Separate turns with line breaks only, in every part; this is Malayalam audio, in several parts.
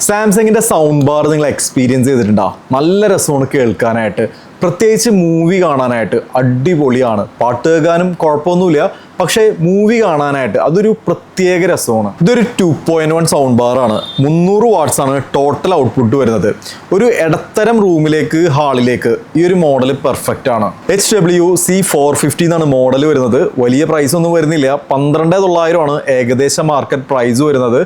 സാംസങ്ങിന്റെ സൗണ്ട് ബാർ നിങ്ങൾ എക്സ്പീരിയൻസ് ചെയ്തിട്ടുണ്ടോ? നല്ല രസമാണ് കേൾക്കാനായിട്ട്, പ്രത്യേകിച്ച് മൂവി കാണാനായിട്ട് അടിപൊളിയാണ്. പാട്ട് കേൾക്കാനും കുഴപ്പമൊന്നുമില്ല, പക്ഷേ മൂവി കാണാനായിട്ട് അതൊരു പ്രത്യേക രസമാണ്. ഇതൊരു 2.1 സൗണ്ട് ബാർ ആണ്. 300 വാട്ട്സ് ആണ് ടോട്ടൽ ഔട്ട്പുട്ട് വരുന്നത്. ഒരു ഇടത്തരം റൂമിലേക്ക്, ഹാളിലേക്ക് ഈ ഒരു മോഡൽ പെർഫെക്റ്റ് ആണ്. HWC450 എന്നാണ് മോഡൽ വരുന്നത്. വലിയ പ്രൈസ് ഒന്നും വരുന്നില്ല, 12,900 ആണ് ഏകദേശം മാർക്കറ്റ് പ്രൈസ് വരുന്നത്.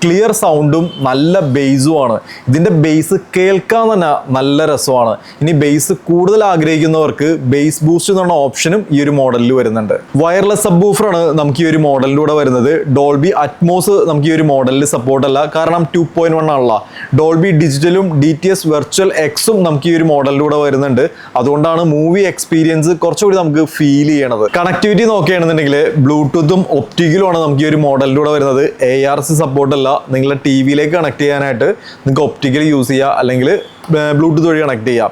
ക്ലിയർ സൗണ്ടും നല്ല ബേസും ആണ്. ഇതിൻ്റെ ബേസ് കേൾക്കാൻ തന്നെ നല്ല രസമാണ്. ഇനി ബേസ് കൂടുതൽ ആഗ്രഹിക്കുന്നവർക്ക് ബേസ് ബൂസ്റ്റ് എന്ന് പറഞ്ഞ ഓപ്ഷനും ഈ ഒരു മോഡലിൽ വരുന്നുണ്ട്. വയർലെസ് സബ്വൂഫറാണ് നമുക്ക് ഈ ഒരു മോഡലിലൂടെ വരുന്നത്. ഡോൾബി അറ്റ്മോസ് നമുക്ക് ഈ ഒരു മോഡലിൽ സപ്പോർട്ട് അല്ല, കാരണം 2.1 ആണല്ലോ. ഡോൾബി ഡിജിറ്റലും DTS വെർച്വൽ എക്സും നമുക്ക് ഈ ഒരു മോഡലിലൂടെ വരുന്നുണ്ട്. അതുകൊണ്ടാണ് മൂവി എക്സ്പീരിയൻസ് കുറച്ചുകൂടി നമുക്ക് ഫീൽ ചെയ്യണത്. കണക്ടിവിറ്റി നോക്കുകയാണെന്നുണ്ടെങ്കിൽ ബ്ലൂടൂത്തും ഒപ്റ്റിക്കലുമാണ് നമുക്ക് ഈ ഒരു മോഡലിലൂടെ വരുന്നത്. ARC സപ്പോർട്ട് അല്ല. നിങ്ങളുടെ TV-യിലേക്ക് കണക്ട് ചെയ്യാനായിട്ട് നിങ്ങൾക്ക് ഒപ്റ്റിക്കൽ യൂസ് ചെയ്യുക, അല്ലെങ്കിൽ ബ്ലൂടൂത്ത് വഴി കണക്ട് ചെയ്യാം.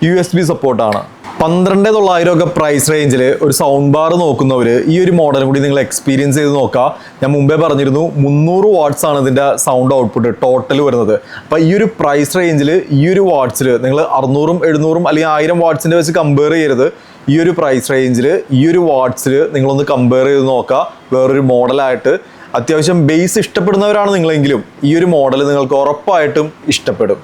USB സപ്പോർട്ടാണ്. 12,900 ഒക്കെ പ്രൈസ് റേഞ്ചിൽ ഒരു സൗണ്ട് ബാർ നോക്കുന്നവർ ഈ ഒരു മോഡലും കൂടി നിങ്ങൾ എക്സ്പീരിയൻസ് ചെയ്ത് നോക്കുക. ഞാൻ മുമ്പേ പറഞ്ഞിരുന്നു 300 വാട്ട്സ് ആണ് ഇതിൻ്റെ സൗണ്ട് ഔട്ട്പുട്ട് ടോട്ടൽ വരുന്നത്. അപ്പോൾ ഈ ഒരു പ്രൈസ് റേഞ്ചിൽ ഈ ഒരു വാട്ട്സിൽ നിങ്ങൾ 600ഉം 700ഉം അല്ലെങ്കിൽ 1000 വാട്ട്സിൻ്റെ വെച്ച് കമ്പയർ ചെയ്യരുത്. ഈ ഒരു പ്രൈസ് റേഞ്ചിൽ ഈ ഒരു വാട്ട്സിൽ നിങ്ങളൊന്ന് കമ്പയർ ചെയ്ത് നോക്കുക വേറൊരു മോഡലായിട്ട്. അത്യാവശ്യം ബേസ് ഇഷ്ടപ്പെടുന്നവരാണ് നിങ്ങളെങ്കിലും ഈ ഒരു മോഡൽ നിങ്ങൾക്ക് ഉറപ്പായിട്ടും ഇഷ്ടപ്പെടും.